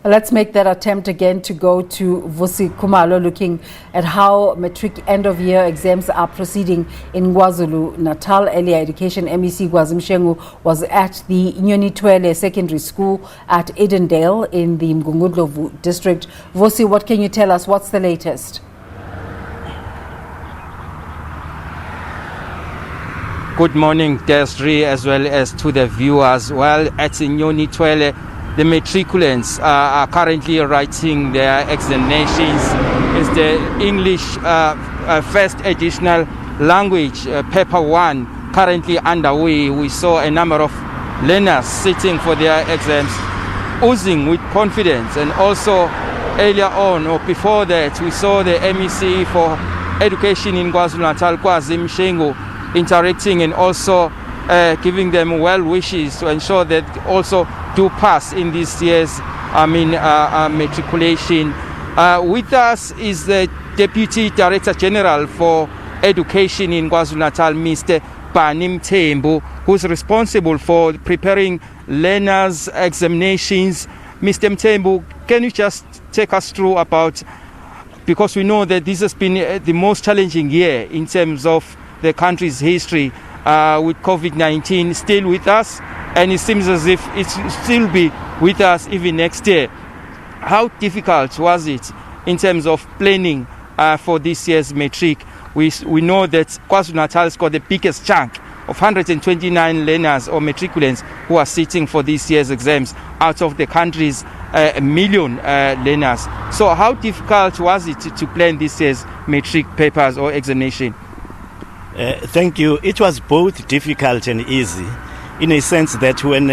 Let's make that attempt again to go to Vusi Khumalo, looking at how Matric end-of-year exams are proceeding in KwaZulu-Natal. Earlier, Education MEC Kwazi Mshengu was at the Nyonithwele Secondary School at Edendale in the uMgungundlovu district. Vusi, what can you tell us? What's the latest? Good morning, Desri, as well as to the viewers. Well, at Nyonithwele, the matriculants are currently writing their examinations. It's the English first additional language, paper 1, currently underway. We saw a number of learners sitting for their exams, oozing with confidence. And also earlier on, or before that, we saw the MEC for Education in KwaZulu-Natal, Kwazi Mshengu, interacting and also giving them well wishes to ensure that also do pass in this year's matriculation. With us is the Deputy Director General for Education in KwaZulu-Natal, Mr. Mthembu, who's responsible for preparing learners' examinations. Mr. Mthembu, can you just take us through about, because we know that this has been the most challenging year in terms of the country's history, with COVID-19 still with us, and it seems as if it will still be with us even next year. How difficult was it in terms of planning for this year's matric? We know that KwaZulu-Natal has got the biggest chunk of 129 learners or matriculants who are sitting for this year's exams out of the country's 1 million learners. So how difficult was it to plan this year's matric papers or examination? Thank you. It was both difficult and easy, in a sense that when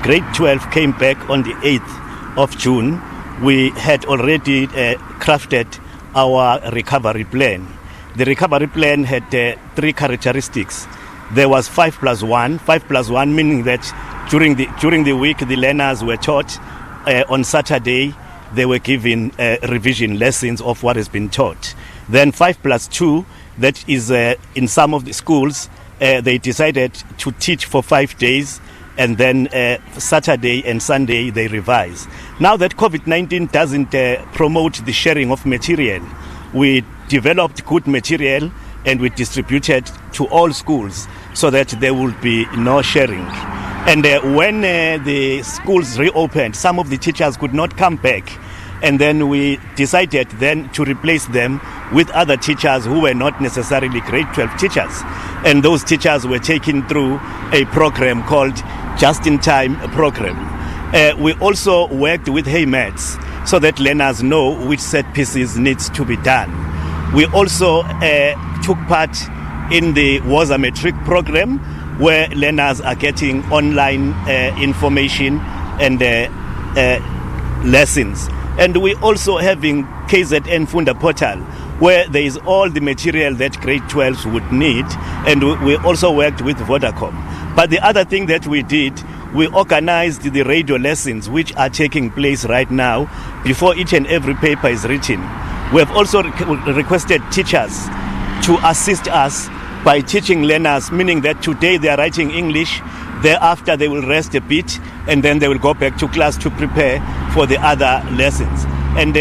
grade 12 came back on the 8th of June, we had already crafted our recovery plan. The recovery plan had 3 characteristics. There was 5+1. 5+1 meaning that during the week the learners were taught. On Saturday they were given revision lessons of what has been taught. Then 5+2, that is in some of the schools they decided to teach for 5 days, and then Saturday and Sunday they revise. Now that COVID-19 doesn't promote the sharing of material, we developed good material and we distributed to all schools so that there will be no sharing. And when the schools reopened, some of the teachers could not come back, and then we decided then to replace them with other teachers who were not necessarily grade 12 teachers. And those teachers were taken through a program called Just-in-Time program. We also worked with HeyMats so that learners know which set pieces needs to be done. We also took part in the WOZA Matric program, where learners are getting online information and lessons. And we also having KZN Funda Portal, where there is all the material that grade 12s would need, and we also worked with Vodacom. But the other thing that we did, we organized the radio lessons which are taking place right now before each and every paper is written. We have also requested teachers to assist us by teaching learners, meaning that today they are writing English, thereafter they will rest a bit, and then they will go back to class to prepare for the other lessons. And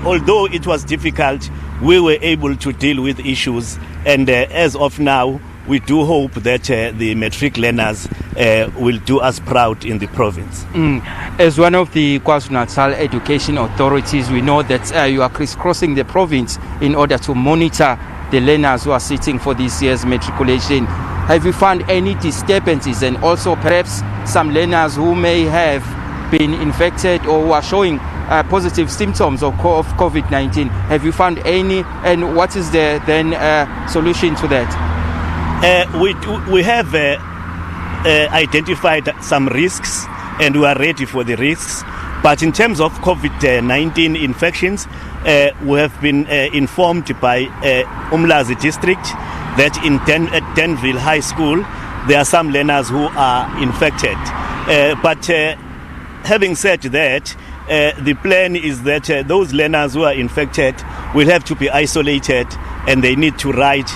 although it was difficult, we were able to deal with issues, and as of now, we do hope that the matric learners will do us proud in the province. As one of the KwaZulu-Natal education authorities, we know that you are crisscrossing the province in order to monitor the learners who are sitting for this year's matriculation. Have you found any disturbances, and also perhaps some learners who may have been infected or who are showing positive symptoms of COVID-19? Have you found any, and what is the then solution to that? We have identified some risks, and we are ready for the risks. But in terms of COVID-19 infections, we have been informed by Umlazi district that at Denville High School there are some learners who are infected. But having said that, the plan is that those learners who are infected will have to be isolated, and they need to write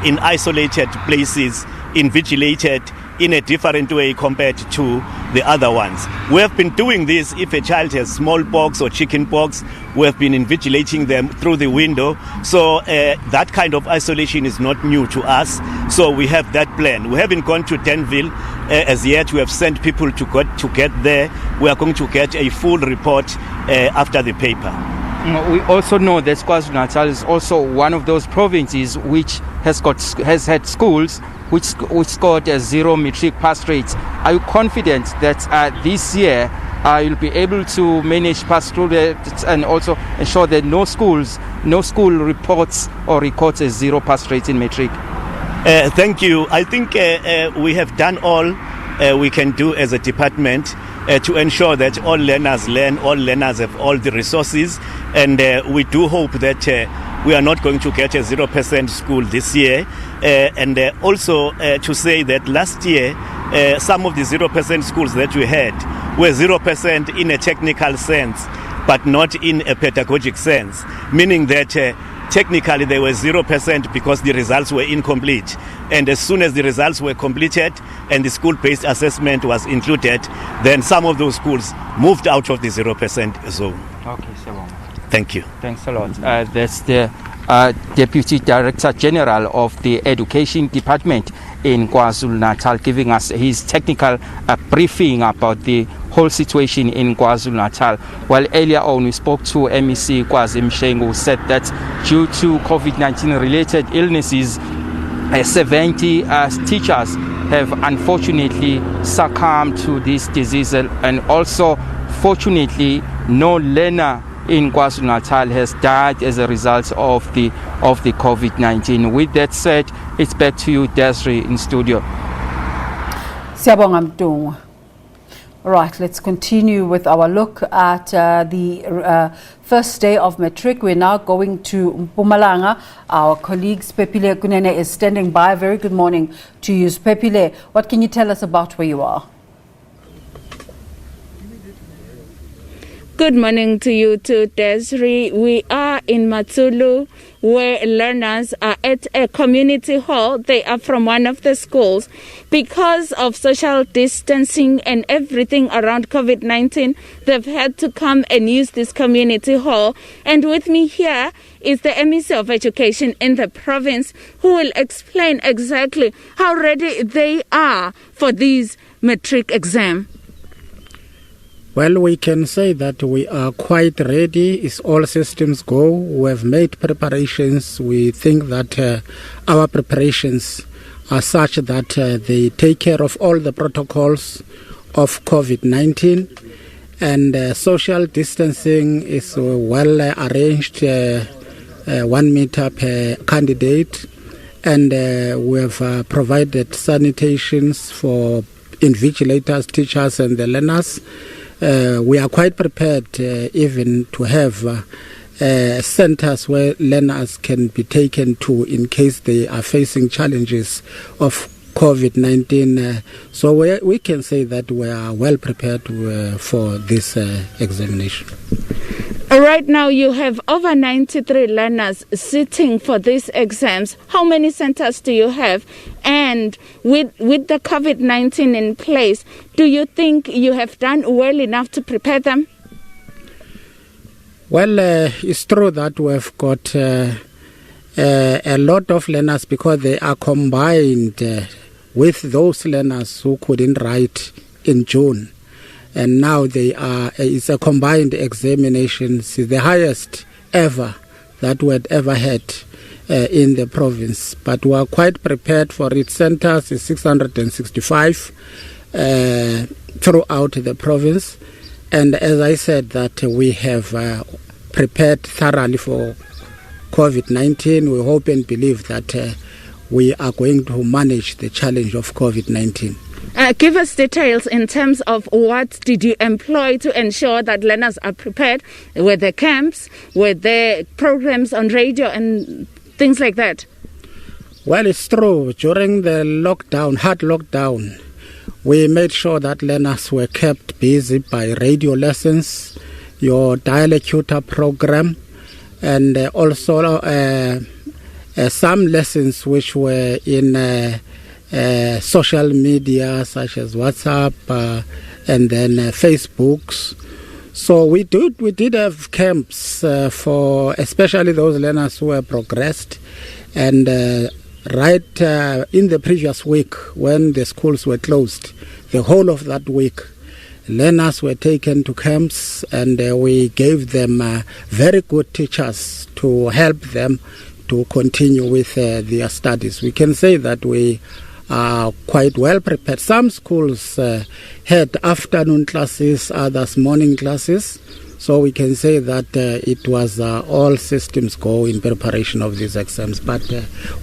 in isolated places, invigilated in a different way compared to the other ones. We have been doing this if a child has smallpox or chickenpox. We have been invigilating them through the window. So that kind of isolation is not new to us. So we have that plan. We haven't gone to Denville as yet. We have sent people to get there. We are going to get a full report after the paper. We also know that KwaZulu-Natal is also one of those provinces which has had schools which scored a zero matric pass rate. Are you confident that this year you'll be able to manage pass through that and also ensure that no school reports or records a zero pass rate in matric? Thank you. I think we have done all we can do as a department to ensure that all learners learn, all learners have all the resources, and we do hope that we are not going to get a 0% school this year. And also to say that last year some of the 0% schools that we had were 0% in a technical sense, but not in a pedagogic sense, meaning that technically they were 0% because the results were incomplete. And as soon as the results were completed and the school-based assessment was included, then some of those schools moved out of the 0% zone. Okay, Sebong. Thank you. Thanks a lot. That's the Deputy Director General of the Education Department in KwaZulu-Natal giving us his technical briefing about the whole situation in KwaZulu-Natal. Well, earlier on we spoke to MEC Kwazi Mshengu, who said that due to COVID-19 related illnesses, 70 teachers have unfortunately succumbed to this disease, and also fortunately no learner in KwaZulu-Natal has died as a result of the COVID-19. With that said, it's back to you, Desiree, in studio. Siyabonga Mdungu. All right, let's continue with our look at the first day of Matric. We're now going to Mpumalanga. Our colleague Siphephile Kunene is standing by. Very good morning to you, Siphephile. What can you tell us about where you are? Good morning to you too, Desiree. We are in Matsulu, where learners are at a community hall. They are from one of the schools. Because of social distancing and everything around COVID-19, they've had to come and use this community hall. And with me here is the MEC of Education in the province, who will explain exactly how ready they are for this matric exam. Well, we can say that we are quite ready. It's all systems go. We have made preparations. We think that our preparations are such that they take care of all the protocols of COVID-19. And social distancing is well arranged, 1 meter per candidate. And we have provided sanitations for invigilators, teachers, and the learners. We are quite prepared even to have centers where learners can be taken to in case they are facing challenges of COVID-19. So we can say that we are well prepared for this examination. Right now you have over 93 learners sitting for these exams. How many centers do you have? And with the COVID-19 in place, do you think you have done well enough to prepare them? Well, it's true that we've got a lot of learners because they are combined with those learners who couldn't write in June. And now it's a combined examination. It's the highest ever that we had ever had in the province. But we are quite prepared for it. Centers is 665 throughout the province. And as I said, that we have prepared thoroughly for COVID-19. We hope and believe that we are going to manage the challenge of COVID-19. Give us details in terms of what did you employ to ensure that learners are prepared? Were there camps? Were there programs on radio and things like that? Well, it's true. During the hard lockdown, we made sure that learners were kept busy by radio lessons, your dialocutor program, and also some lessons which were in social media such as WhatsApp and then Facebooks. So we did have camps for especially those learners who have progressed, and right in the previous week when the schools were closed, the whole of that week, learners were taken to camps, and we gave them very good teachers to help them to continue with their studies. We can say that we are quite well prepared. Some schools had afternoon classes, others morning classes. So we can say that it was all systems go in preparation of these exams. But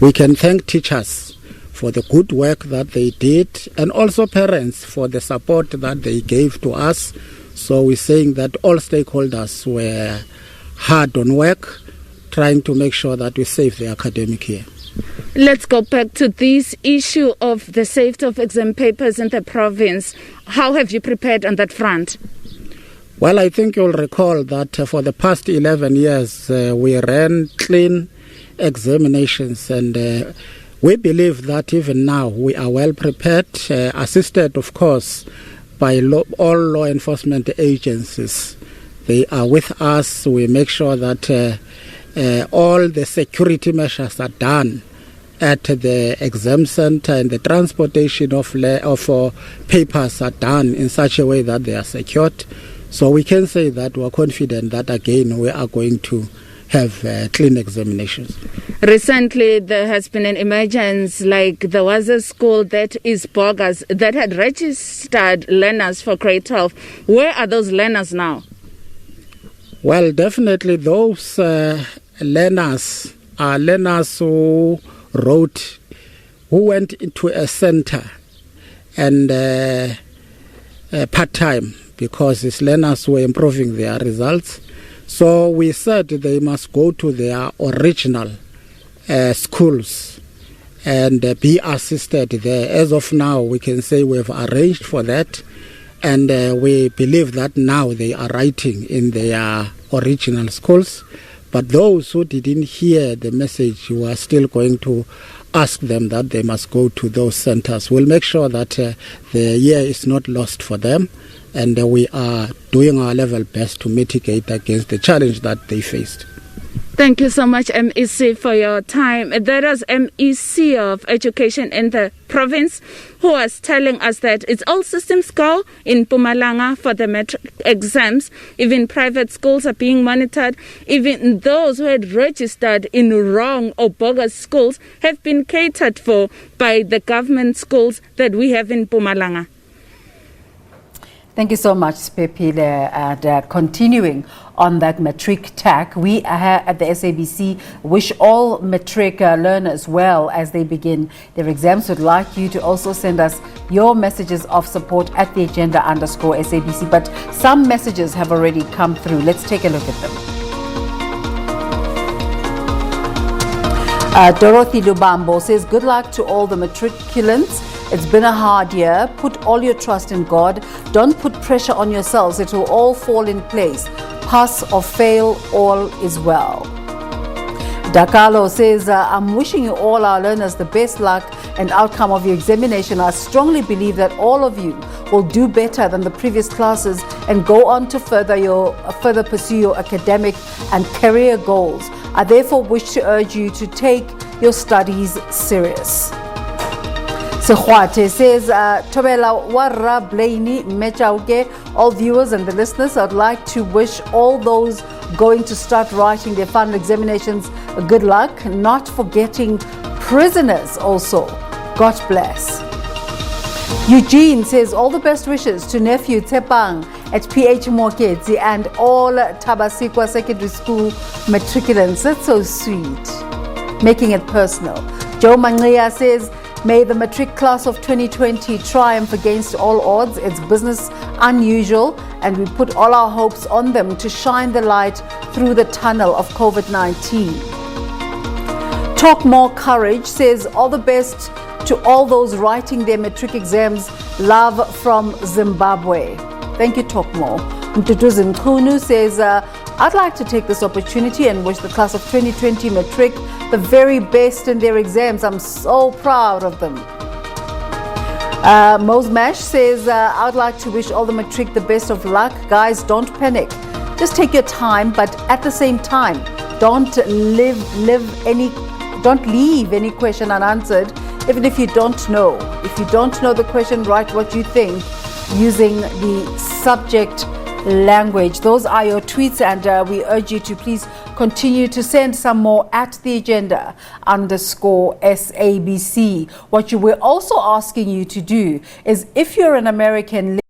we can thank teachers for the good work that they did, and also parents for the support that they gave to us. So we're saying that all stakeholders were hard on work, trying to make sure that we save the academic year. Let's go back to this issue of the safety of exam papers in the province. How have you prepared on that front? Well, I think you'll recall that for the past 11 years, we ran clean examinations, and we believe that even now we are well prepared, assisted, of course, by all law enforcement agencies. They are with us. We make sure that all the security measures are done at the exam center, and the transportation of papers are done in such a way that they are secured. So we can say that we are confident that again we are going to have clean examinations. Recently there has been an emergence, like there was a school that is bogus that had registered learners for grade 12. Where are those learners now? Well, definitely those learners are learners who went into a center and part-time, because these learners were improving their results. So we said they must go to their original schools and be assisted there. As of now, we can say we have arranged for that, and we believe that now they are writing in their original schools. But those who didn't hear the message, we are still going to ask them that they must go to those centers. We'll make sure that the year is not lost for them, and we are doing our level best to mitigate against the challenge that they faced. Thank you so much, MEC, for your time. That was MEC of Education in the province, who was telling us that it's all systems go in Mpumalanga for the Matric exams. Even private schools are being monitored. Even those who had registered in wrong or bogus schools have been catered for by the government schools that we have in Mpumalanga. Thank you so much, Siphephile. And continuing on that Matric tack, we at the SABC wish all Matric learners well as they begin their exams. We'd like you to also send us your messages of support at the agenda_SABC. But some messages have already come through. Let's take a look at them. Dorothy Lubambo says, good luck to all the matriculants. It's been a hard year. Put all your trust in God. Don't put pressure on yourselves. It will all fall in place. Pass or fail, all is well. Dakalo says, I'm wishing you all our learners the best luck and outcome of your examination. I strongly believe that all of you will do better than the previous classes and go on to further pursue your academic and career goals. I therefore wish to urge you to take your studies serious. Sekhwate says, Tobela Warra Blaini Mechauke, all viewers and the listeners, I'd like to wish all those going to start writing their final examinations good luck, not forgetting prisoners also. God bless. Eugene says, all the best wishes to nephew Tepang at PH Moketsi and all Tabasikwa Secondary School matriculants. That's so sweet, making it personal. Joe Manglia says, may the Matric class of 2020 triumph against all odds. It's business unusual, and we put all our hopes on them to shine the light through the tunnel of COVID-19. Talk More Courage says, all the best to all those writing their Matric exams. Love from Zimbabwe. Thank you, Talk More. Mtutuzi Mkhunu says, I'd like to take this opportunity and wish the class of 2020 Matric the very best in their exams. I'm so proud of them. Mose Mash says, I'd like to wish all the Matric the best of luck. Guys, don't panic. Just take your time, but at the same time, don't leave any question unanswered, even if you don't know. If you don't know the question, write what you think using the subject language. Those are your tweets, and we urge you to please continue to send some more at the agenda _SABC. What we're also asking you to do is, if you're an American